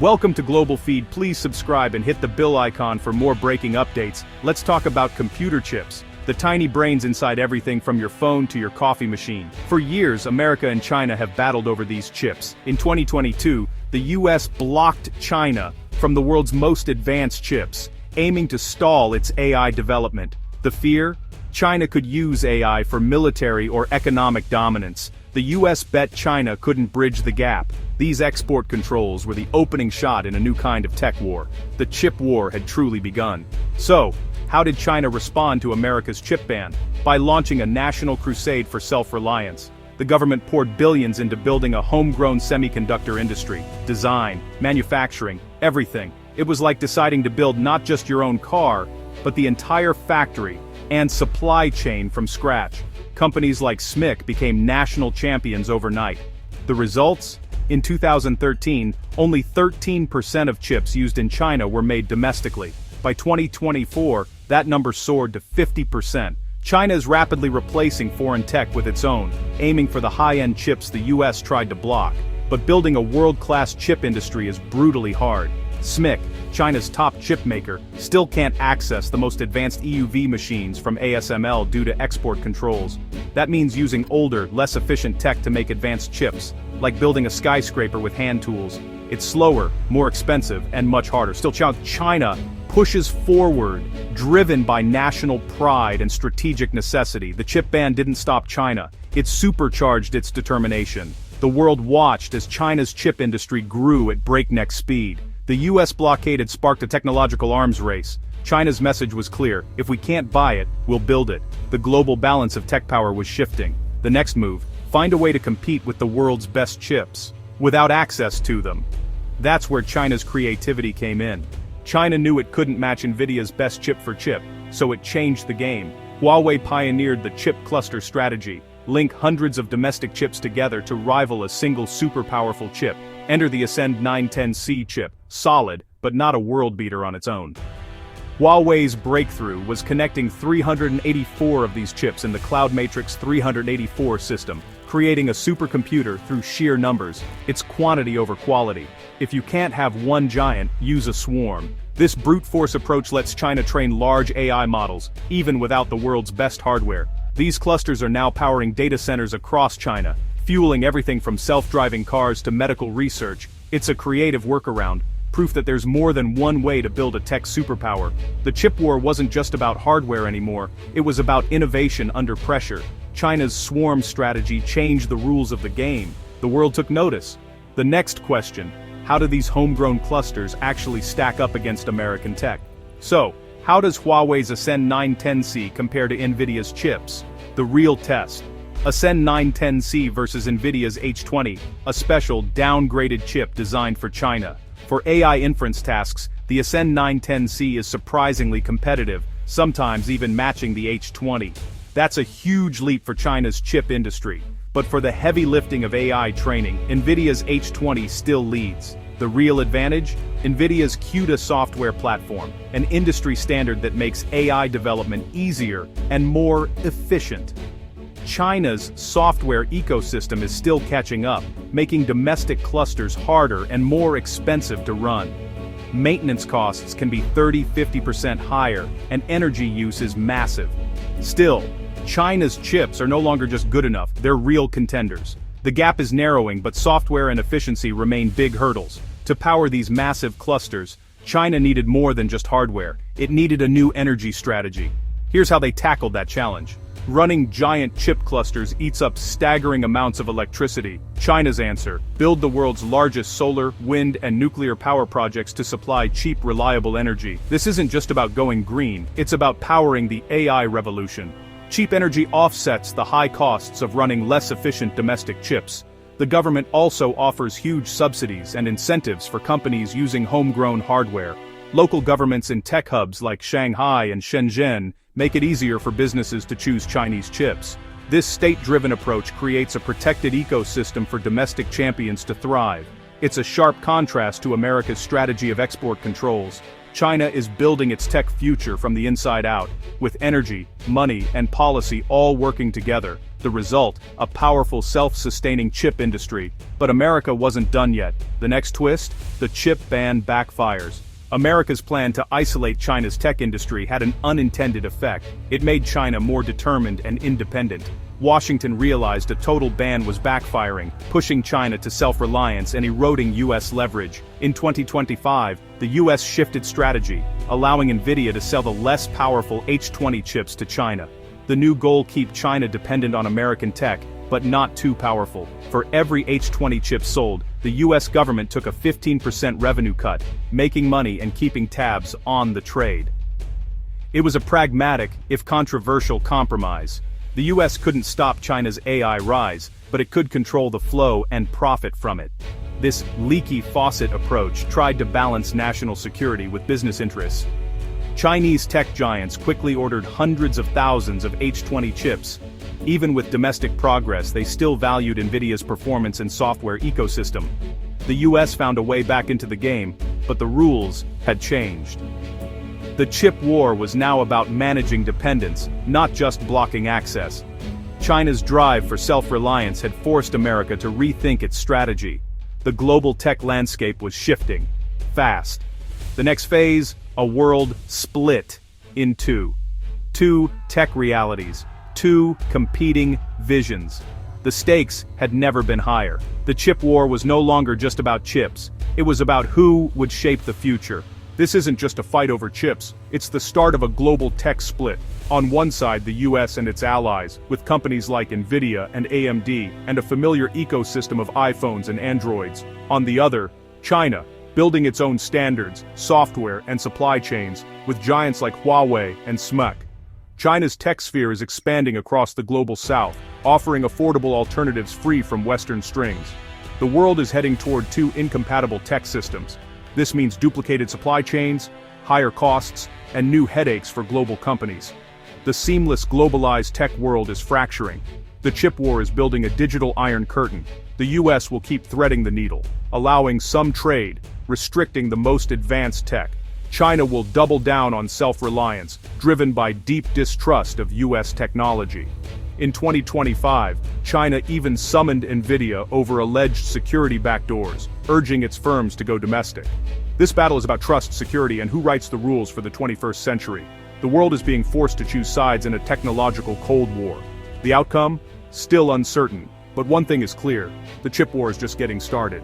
Welcome to Global Feed. Please subscribe and hit the bell icon for more breaking updates. Let's talk about computer chips, the tiny brains inside everything from your phone to your coffee machine. For years, America and China have battled over these chips. In 2022, the U.S. blocked China from the world's most advanced chips, aiming to stall its AI development. The fear? China could use AI for military or economic dominance. The U.S. bet China couldn't bridge the gap. These export controls were the opening shot in a new kind of tech war. The chip war had truly begun. So, how did China respond to America's chip ban? By launching a national crusade for self-reliance. The government poured billions into building a homegrown semiconductor industry. Design, manufacturing, everything. It was like deciding to build not just your own car, but the entire factory and supply chain from scratch. Companies like SMIC became national champions overnight. The results? In 2013, only 13% of chips used in China were made domestically. By 2024, that number soared to 50%. China is rapidly replacing foreign tech with its own, aiming for the high-end chips the US tried to block. But building a world-class chip industry is brutally hard. SMIC, China's top chip maker, still can't access the most advanced EUV machines from ASML due to export controls. That means using older, less efficient tech to make advanced chips, like building a skyscraper with hand tools. It's slower, more expensive, and much harder. Still, China pushes forward, driven by national pride and strategic necessity. The chip ban didn't stop China. It supercharged its determination. The world watched as China's chip industry grew at breakneck speed. The U.S. blockade had sparked a technological arms race. China's message was clear: if we can't buy it, we'll build it. The global balance of tech power was shifting. The next move: find a way to compete with the world's best chips, without access to them. That's where China's creativity came in. China knew it couldn't match NVIDIA's best chip for chip, so it changed the game. Huawei pioneered the chip cluster strategy: link hundreds of domestic chips together to rival a single super powerful chip. Enter the Ascend 910C chip, solid, but not a world beater on its own. Huawei's breakthrough was connecting 384 of these chips in the Cloud Matrix 384 system, creating a supercomputer through sheer numbers. It's quantity over quality. If you can't have one giant, use a swarm. This brute force approach lets China train large AI models, even without the world's best hardware. These clusters are now powering data centers across China, fueling everything from self-driving cars to medical research. It's a creative workaround, proof that there's more than one way to build a tech superpower. The chip war wasn't just about hardware anymore, it was about innovation under pressure. China's swarm strategy changed the rules of the game. The world took notice. The next question: how do these homegrown clusters actually stack up against American tech? So, how does Huawei's Ascend 910C compare to NVIDIA's chips? The real test. Ascend 910C versus NVIDIA's H20, a special, downgraded chip designed for China. For AI inference tasks, the Ascend 910C is surprisingly competitive, sometimes even matching the H20. That's a huge leap for China's chip industry. But for the heavy lifting of AI training, NVIDIA's H20 still leads. The real advantage? NVIDIA's CUDA software platform, an industry standard that makes AI development easier and more efficient. China's software ecosystem is still catching up, making domestic clusters harder and more expensive to run. Maintenance costs can be 30–50% higher, and energy use is massive. Still, China's chips are no longer just good enough, they're real contenders. The gap is narrowing, but software and efficiency remain big hurdles. To power these massive clusters, China needed more than just hardware. It needed a new energy strategy. Here's how they tackled that challenge. Running giant chip clusters eats up staggering amounts of electricity. China's answer: build the world's largest solar, wind, and nuclear power projects to supply cheap, reliable energy. This isn't just about going green, it's about powering the AI revolution. Cheap energy offsets the high costs of running less efficient domestic chips. The government also offers huge subsidies and incentives for companies using homegrown hardware. Local governments in tech hubs like Shanghai and Shenzhen make it easier for businesses to choose Chinese chips. This state-driven approach creates a protected ecosystem for domestic champions to thrive. It's a sharp contrast to America's strategy of export controls. China is building its tech future from the inside out, with energy, money, and policy all working together. The result, a powerful self-sustaining chip industry. But America wasn't done yet. The next twist? The chip ban backfires. America's plan to isolate China's tech industry had an unintended effect. It made China more determined and independent. Washington realized a total ban was backfiring, pushing China to self-reliance and eroding U.S. leverage. In 2025, the U.S. shifted strategy, allowing NVIDIA to sell the less powerful H20 chips to China. The new goal: keep China dependent on American tech, but not too powerful. For every H20 chip sold, the U.S. government took a 15% revenue cut, making money and keeping tabs on the trade. It was a pragmatic, if controversial, compromise. The U.S. couldn't stop China's AI rise, but it could control the flow and profit from it. This leaky faucet approach tried to balance national security with business interests. Chinese tech giants quickly ordered hundreds of thousands of H20 chips. Even with domestic progress, they still valued NVIDIA's performance and software ecosystem. The U.S. found a way back into the game, but the rules had changed. The chip war was now about managing dependence, not just blocking access. China's drive for self-reliance had forced America to rethink its strategy. The global tech landscape was shifting. Fast. The next phase, a world split in two. Two tech realities. Two competing visions. The stakes had never been higher. The chip war was no longer just about chips. It was about who would shape the future. This isn't just a fight over chips, it's the start of a global tech split. On one side, the US and its allies, with companies like NVIDIA and AMD, and a familiar ecosystem of iPhones and Androids. On the other, China, building its own standards, software, and supply chains, with giants like Huawei and SMIC. China's tech sphere is expanding across the global south, offering affordable alternatives free from Western strings. The world is heading toward two incompatible tech systems. This means duplicated supply chains, higher costs, and new headaches for global companies. The seamless globalized tech world is fracturing. The chip war is building a digital iron curtain. The US will keep threading the needle, allowing some trade, restricting the most advanced tech. China will double down on self-reliance, driven by deep distrust of US technology. In 2025, China even summoned NVIDIA over alleged security backdoors, urging its firms to go domestic. This battle is about trust, security, and who writes the rules for the 21st century. The world is being forced to choose sides in a technological Cold War. The outcome? Still uncertain. But one thing is clear: the chip war is just getting started.